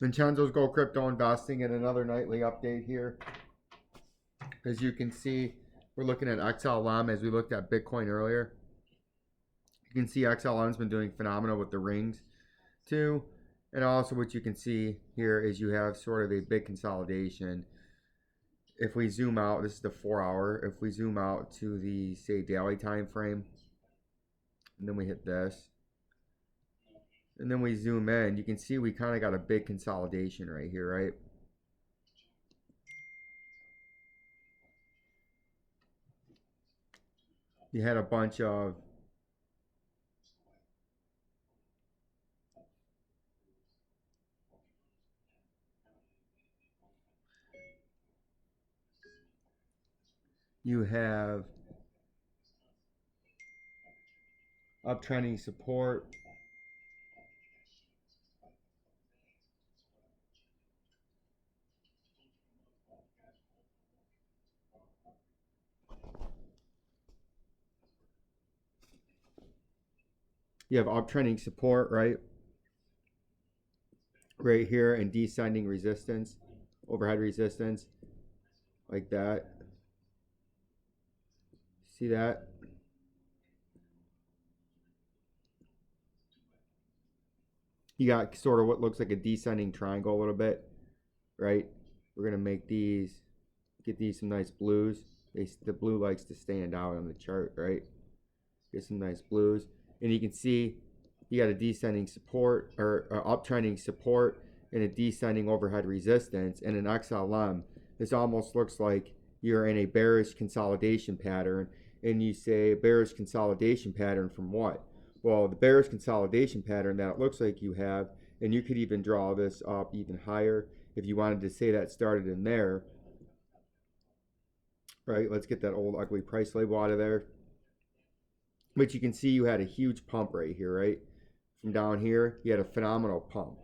Vincenzo's Go Crypto Investing in another nightly update here. As you can see, we're looking at XLM as we looked at Bitcoin earlier. You can see XLM's been doing phenomenal with the rings too. And also what you can see here is you have sort of a big consolidation. If we zoom out, this is the 4 hour. If we zoom out to the, say, daily time frame, and then we hit this, and then we zoom in, you can see we kind of got a big consolidation right here, right? You had a bunch of you have uptrending support. You have uptrending support, right? Right here, and descending resistance, overhead resistance, like that. See that? You got sort of what looks like a descending triangle a little bit, right? We're gonna make these, get these some nice blues. The blue likes to stand out on the chart, right? Get some nice blues. And you can see you got a descending support or uptrending support and a descending overhead resistance and an XLM. This almost looks like you're in a bearish consolidation pattern, and you say bearish consolidation pattern from what? Well, the bearish consolidation pattern that it looks like you have, and you could even draw this up even higher if you wanted to say that started in there, right? Let's get that old ugly price label out of there. But you can see you had a huge pump right here, right? From down here, you had a phenomenal pump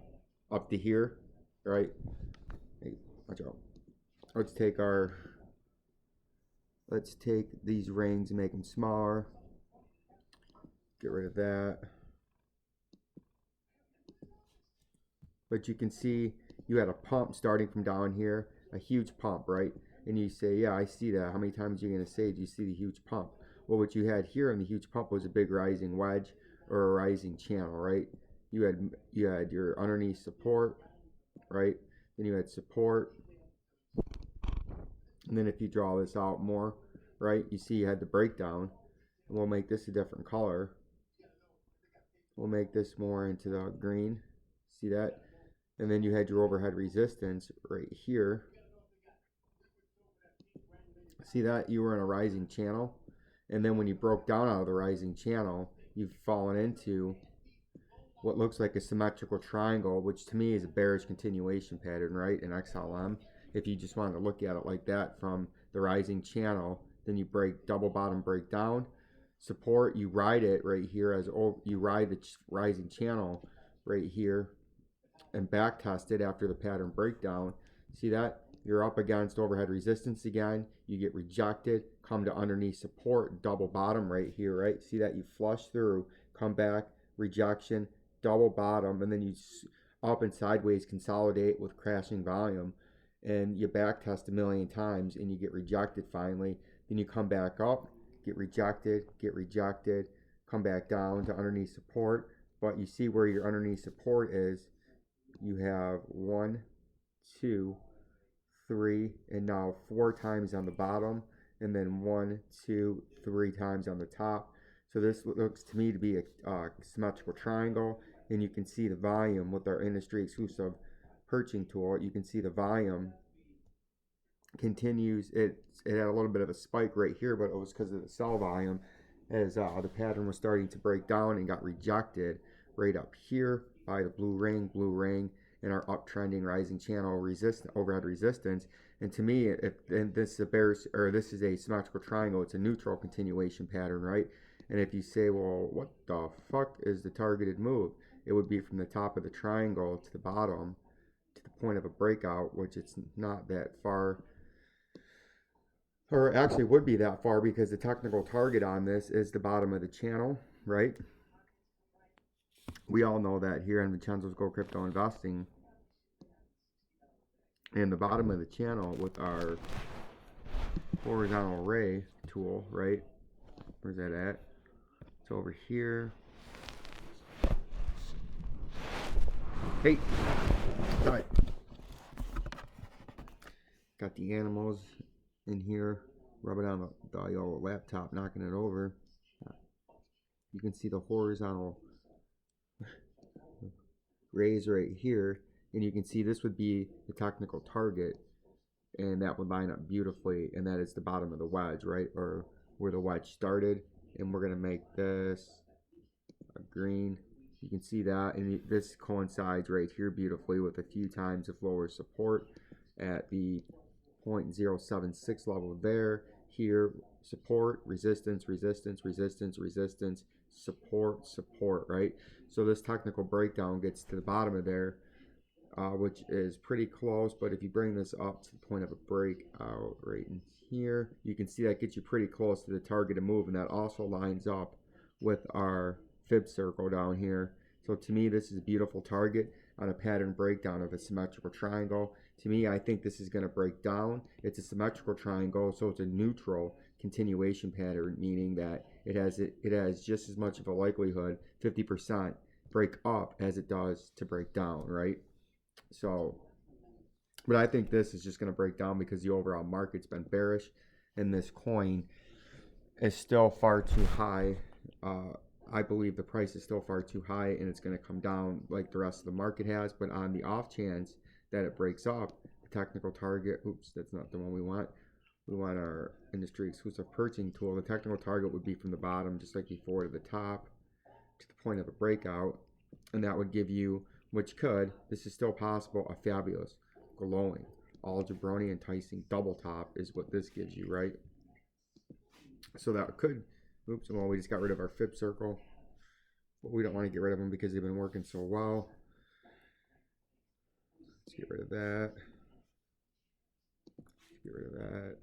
up to here, right? Hey, watch out. Let's take these rings and make them smaller. Get rid of that. But you can see you had a pump starting from down here, a huge pump, right? And you say, yeah, I see that. How many times are you going to say, do you see the huge pump? Well, what you had here in the huge pump was a big rising wedge or a rising channel, right? You had your underneath support, right? Then you had support. And then if you draw this out more, right, you see you had the breakdown. And we'll make this a different color. We'll make this more into the green. See that? And then you had your overhead resistance right here. See that? You were in a rising channel. And then when you broke down out of the rising channel, you've fallen into what looks like a symmetrical triangle, which to me is a bearish continuation pattern, right, in XLM. If you just wanted to look at it like that from the rising channel, then you break double bottom breakdown. Support, you ride it right here as you ride the rising channel right here and back test it after the pattern breakdown. See that? You're up against overhead resistance again. You get rejected, come to underneath support, double bottom right here, right? See that? You flush through, come back, rejection, double bottom, and then you up and sideways consolidate with crashing volume, and you back test a million times and you get rejected finally. Then you come back up, get rejected, come back down to underneath support. But you see where your underneath support is. You have 1, 2, 3, and now 4 times on the bottom, and then 1, 2, 3 times on the top. So this looks to me to be a symmetrical triangle, and you can see the volume with our industry exclusive perching tool. You can see the volume continues. It had a little bit of a spike right here, but it was because of the sell volume as the pattern was starting to break down and got rejected right up here by the blue ring, and our uptrending rising channel overhead resistance. And to me, this is a symmetrical triangle, it's a neutral continuation pattern, right? And if you say, well, what the fuck is the targeted move? It would be from the top of the triangle to the bottom to the point of a breakout, which it's not that far, or actually would be that far, because the technical target on this is the bottom of the channel, right? We all know that here in Vincenzo's Go Crypto Investing. and the bottom of the channel with our horizontal ray tool, right? Where's that at? It's over here. Hey, sorry. Got the animals in here, rubbing on the yellow laptop, knocking it over. You can see the horizontal rays right here, and you can see this would be the technical target, and that would line up beautifully, and that is the bottom of the wedge, right, or where the wedge started. And we're gonna make this a green. You can see that, and this coincides right here beautifully with a few times of lower support at the 0.076 level there. Here, support, resistance, resistance, resistance, resistance, support, support, right? So this technical breakdown gets to the bottom of there, which is pretty close, but if you bring this up to the point of a breakout right in here, you can see that gets you pretty close to the targeted move, and that also lines up with our fib circle down here. So to me, this is a beautiful target on a pattern breakdown of a symmetrical triangle. To me, I think this is going to break down. It's a symmetrical triangle, so it's a neutral continuation pattern, meaning that it has just as much of a likelihood, 50%, break up as it does to break down, right? So, but I think this is just going to break down because the overall market's been bearish, and this coin is still far too high. I believe the price is still far too high, and it's going to come down like the rest of the market has. But on the off chance that it breaks up, the technical target, oops, that's not the one we want. We want our industry exclusive purchasing tool. The technical target would be from the bottom, just like before, to the top, to the point of a breakout. And that would give you, which could, this is still possible, a fabulous, glowing, all jabroni enticing double top is what this gives you, right? So that could, oops, well, we just got rid of our fib circle. But we don't want to get rid of them because they've been working so well. Let's get rid of that. Get rid of that.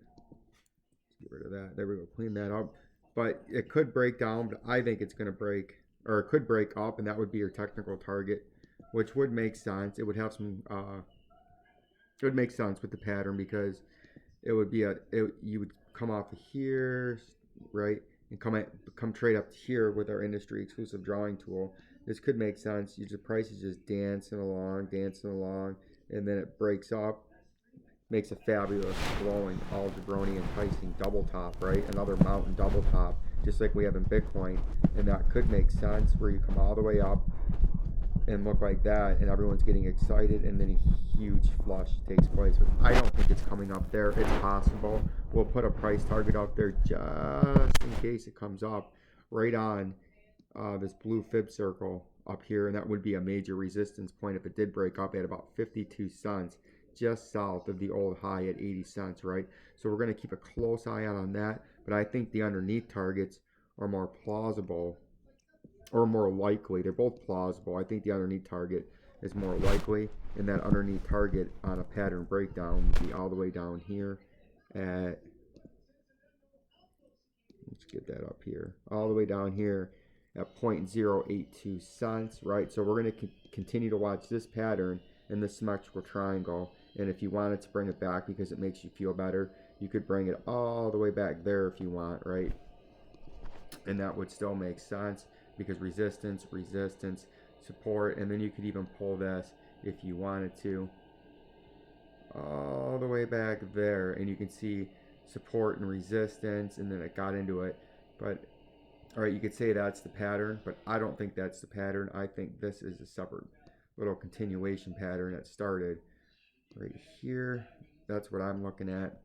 Get rid of that. There we go. Clean that up. But it could break down, but I think it's going to break, or it could break up, and that would be your technical target, which would make sense. It would have some, it would make sense with the pattern because it would be you would come off of here, right, and come trade up here with our industry exclusive drawing tool. This could make sense. The price is just dancing along, and then it breaks up, makes a fabulous glowing all jabroni enticing double top, right? Another mountain double top, just like we have in Bitcoin, and that could make sense where you come all the way up and look like that, and everyone's getting excited, and then a huge flush takes place. But I don't think it's coming up there. It's possible. We'll put a price target out there just in case it comes up right on this blue fib circle up here, and that would be a major resistance point if it did break up at about 52 cents, just south of the old high at 80 cents, right? So we're going to keep a close eye out on that, but I think the underneath targets are more plausible, or more likely. They're both plausible. I think the underneath target is more likely, and that underneath target on a pattern breakdown would be all the way down here at, let's get that up here, all the way down here at 0.082 cents, right? So we're going to continue to watch this pattern in this symmetrical triangle, and if you wanted to bring it back because it makes you feel better, you could bring it all the way back there if you want, right? And that would still make sense because resistance, resistance, support, and then you could even pull this if you wanted to all the way back there, and you can see support and resistance, and then it got into it. But all right, you could say that's the pattern, but I don't think that's the pattern. I think this is a separate little continuation pattern that started right here. That's what I'm looking at,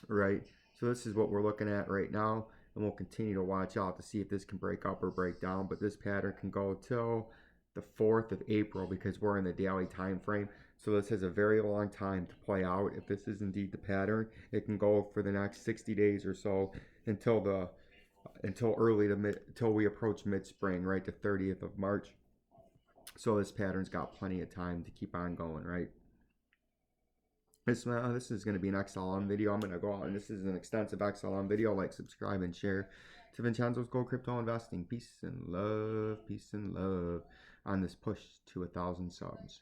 right? So this is what we're looking at right now, and we'll continue to watch out to see if this can break up or break down. But this pattern can go till the 4th of April because we're in the daily time frame. So this has a very long time to play out. If this is indeed the pattern, it can go for the next 60 days or so until we approach mid-spring, right, the 30th of March. So this pattern's got plenty of time to keep on going, right? This is going to be an XLM video. I'm going to go out, and this is an extensive XLM video. Like, subscribe, and share to Vincenzo's Gold Crypto Investing. Peace and love on this push to 1,000 subs.